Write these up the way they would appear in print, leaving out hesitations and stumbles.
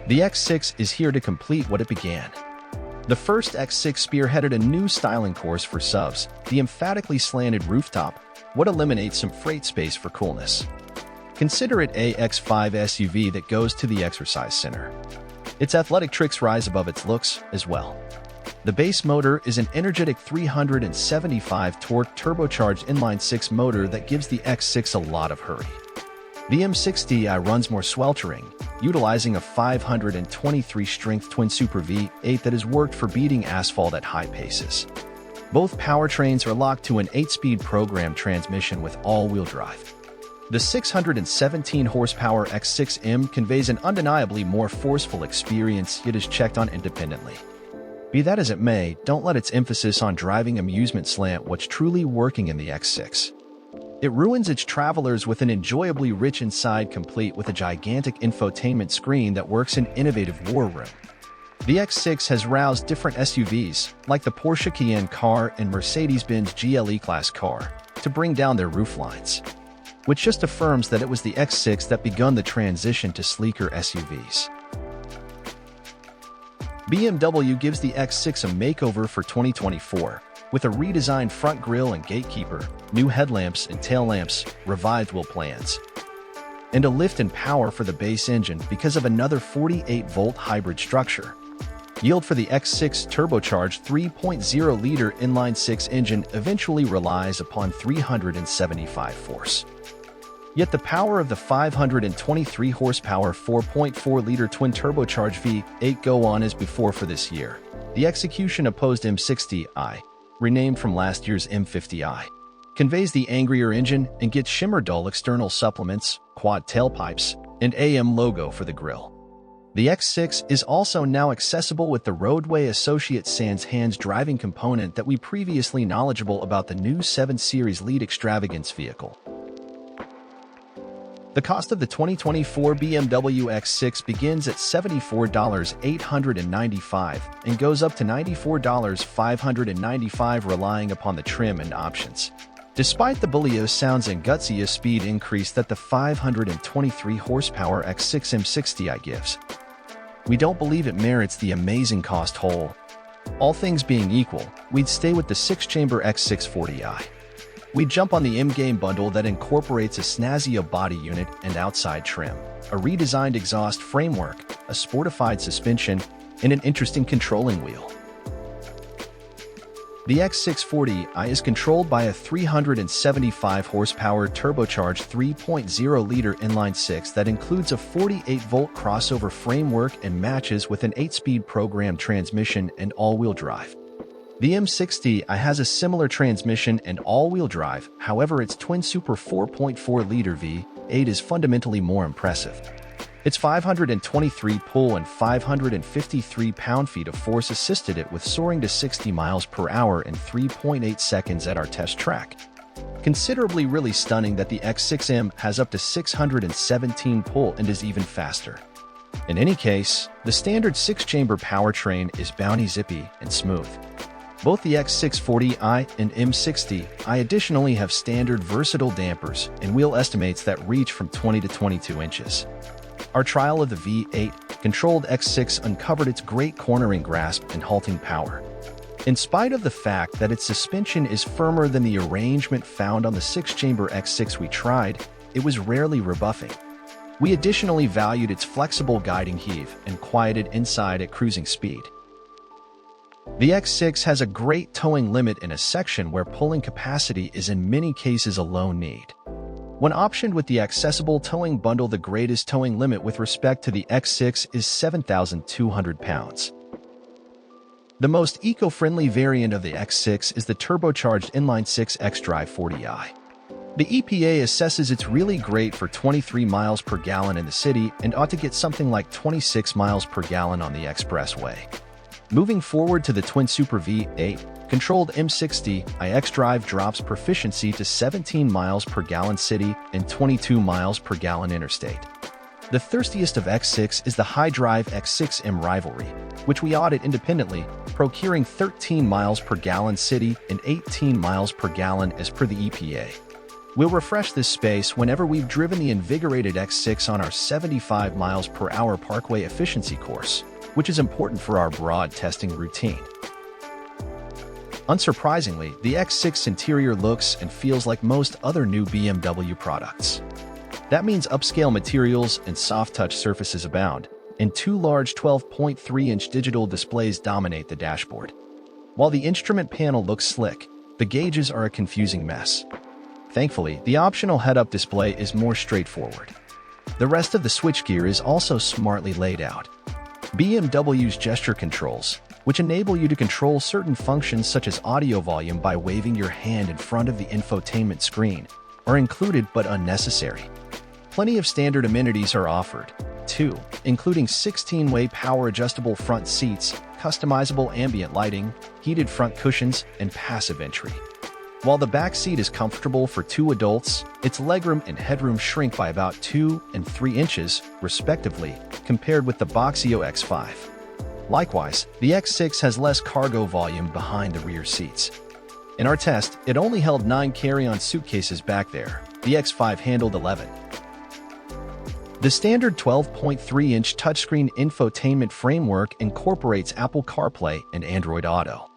The X6 is here to complete what it began. The first X6 spearheaded a new styling course for SUVs, the emphatically slanted rooftop, what eliminates some freight space for coolness. Consider it a X5 SUV that goes to the exercise center. Its athletic tricks rise above its looks as well. The base motor is an energetic 375 torque turbocharged inline-6 motor that gives the X6 a lot of hurry. The M60i runs more sweltering, utilizing a 523 strength twin Super V8 that has worked for beating asphalt at high paces. Both powertrains are locked to an 8-speed programmed transmission with all-wheel drive. The 617 horsepower X6M conveys an undeniably more forceful experience, yet is checked on independently. Be that as it may, don't let its emphasis on driving amusement slant what's truly working in the X6. It ruins its travelers with an enjoyably rich inside complete with a gigantic infotainment screen that works in innovative war room. The X6 has roused different SUVs, like the Porsche Cayenne car and Mercedes-Benz GLE class car, to bring down their rooflines, which just affirms that it was the X6 that begun the transition to sleeker SUVs. BMW gives the X6 a makeover for 2024, with a redesigned front grille and gatekeeper, new headlamps and tail lamps, revived wheel plans, and a lift in power for the base engine because of another 48-volt hybrid structure. Yield for the X6 turbocharged 3.0-liter inline-6 engine eventually relies upon 375 force. Yet the power of the 523 horsepower 4.4-liter twin turbocharged V8 go on as before for this year. The execution opposed M60i, renamed from last year's M50i, conveys the angrier engine and gets shimmer dull external supplements, quad tailpipes, and AM logo for the grille. The X6 is also now accessible with the Roadway Associate Sans Hands driving component that we previously knowledgeable about the new 7 Series Lead Extravagance vehicle. The cost of the 2024 BMW X6 begins at $74,895 and goes up to $94,595 relying upon the trim and options. Despite the bulliest sounds and gutsiest speed increase that the 523 horsepower X6 M60i gives, we don't believe it merits the amazing cost whole. All things being equal, we'd stay with the 6-chamber X640i. We jump on the M-Game bundle that incorporates a snazzy body unit and outside trim, a redesigned exhaust framework, a sportified suspension, and an interesting controlling wheel. The X640i is controlled by a 375 horsepower turbocharged 3.0-liter inline-6 that includes a 48-volt crossover framework and matches with an 8-speed programmed transmission and all-wheel drive. The M60i has a similar transmission and all-wheel drive, however its twin Super 4.4-liter V8 is fundamentally more impressive. Its 523 pull and 553 pound-feet of force assisted it with soaring to 60 miles per hour in 3.8 seconds at our test track. Considerably really stunning that the X6M has up to 617 pull and is even faster. In any case, the standard 6-chamber powertrain is bouncy, zippy, and smooth. Both the X640i and M60i additionally have standard versatile dampers and wheel estimates that reach from 20 to 22 inches. Our trial of the V8 controlled X6 uncovered its great cornering grasp and halting power. In spite of the fact that its suspension is firmer than the arrangement found on the 6-chamber X6 we tried, it was rarely rebuffing. We additionally valued its flexible guiding heave and quieted inside at cruising speed. The X6 has a great towing limit in a section where pulling capacity is in many cases a low need. When optioned with the accessible towing bundle, the greatest towing limit with respect to the X6 is 7,200 pounds. The most eco-friendly variant of the X6 is the turbocharged inline-6 xDrive 40i. The EPA assesses it's really great for 23 miles per gallon in the city and ought to get something like 26 miles per gallon on the expressway. Moving forward to the twin Super V8, controlled M60i xDrive drops proficiency to 17 miles per gallon city and 22 miles per gallon interstate. The thirstiest of X6 is the high-drive X6M rivalry, which we audit independently, procuring 13 miles per gallon city and 18 miles per gallon as per the EPA. We'll refresh this space whenever we've driven the invigorated X6 on our 75 miles per hour parkway efficiency course, which is important for our broad testing routine. Unsurprisingly, the X6 interior looks and feels like most other new BMW products. That means upscale materials and soft-touch surfaces abound, and two large 12.3-inch digital displays dominate the dashboard. While the instrument panel looks slick, the gauges are a confusing mess. Thankfully, the optional head-up display is more straightforward. The rest of the switchgear is also smartly laid out. BMW's gesture controls, which enable you to control certain functions such as audio volume by waving your hand in front of the infotainment screen, are included but unnecessary. Plenty of standard amenities are offered, too, including 16-way power-adjustable front seats, customizable ambient lighting, heated front cushions, and passive entry. While the back seat is comfortable for two adults, its legroom and headroom shrink by about 2 and 3 inches, respectively, compared with the Boxio X5. Likewise, the X6 has less cargo volume behind the rear seats. In our test, it only held 9 carry-on suitcases back there. The X5 handled 11. The standard 12.3-inch touchscreen infotainment framework incorporates Apple CarPlay and Android Auto.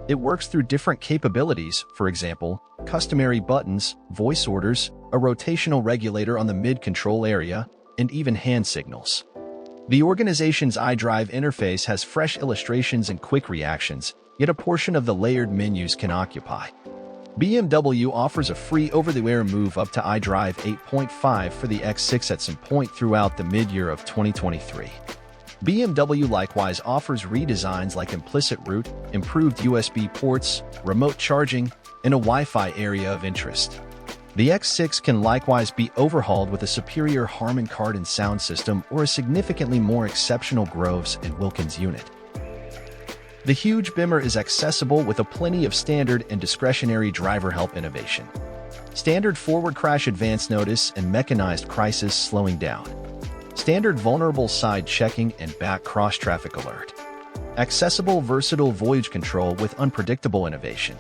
It works through different capabilities, for example, customary buttons, voice orders, a rotational regulator on the mid-control area, and even hand signals. The organization's iDrive interface has fresh illustrations and quick reactions, yet a portion of the layered menus can occupy. BMW offers a free over-the-air move up to iDrive 8.5 for the X6 at some point throughout the mid-year of 2023. BMW likewise offers redesigns like implicit route, improved USB ports, remote charging, and a Wi-Fi area of interest. The X6 can likewise be overhauled with a superior Harman Kardon sound system or a significantly more exceptional Groves and Wilkins unit. The huge Beamer is accessible with a plenty of standard and discretionary driver help innovation. Standard forward crash advance notice and mechanized crisis slowing down. Standard vulnerable side checking and back cross traffic alert. Accessible versatile voyage control with unpredictable innovation.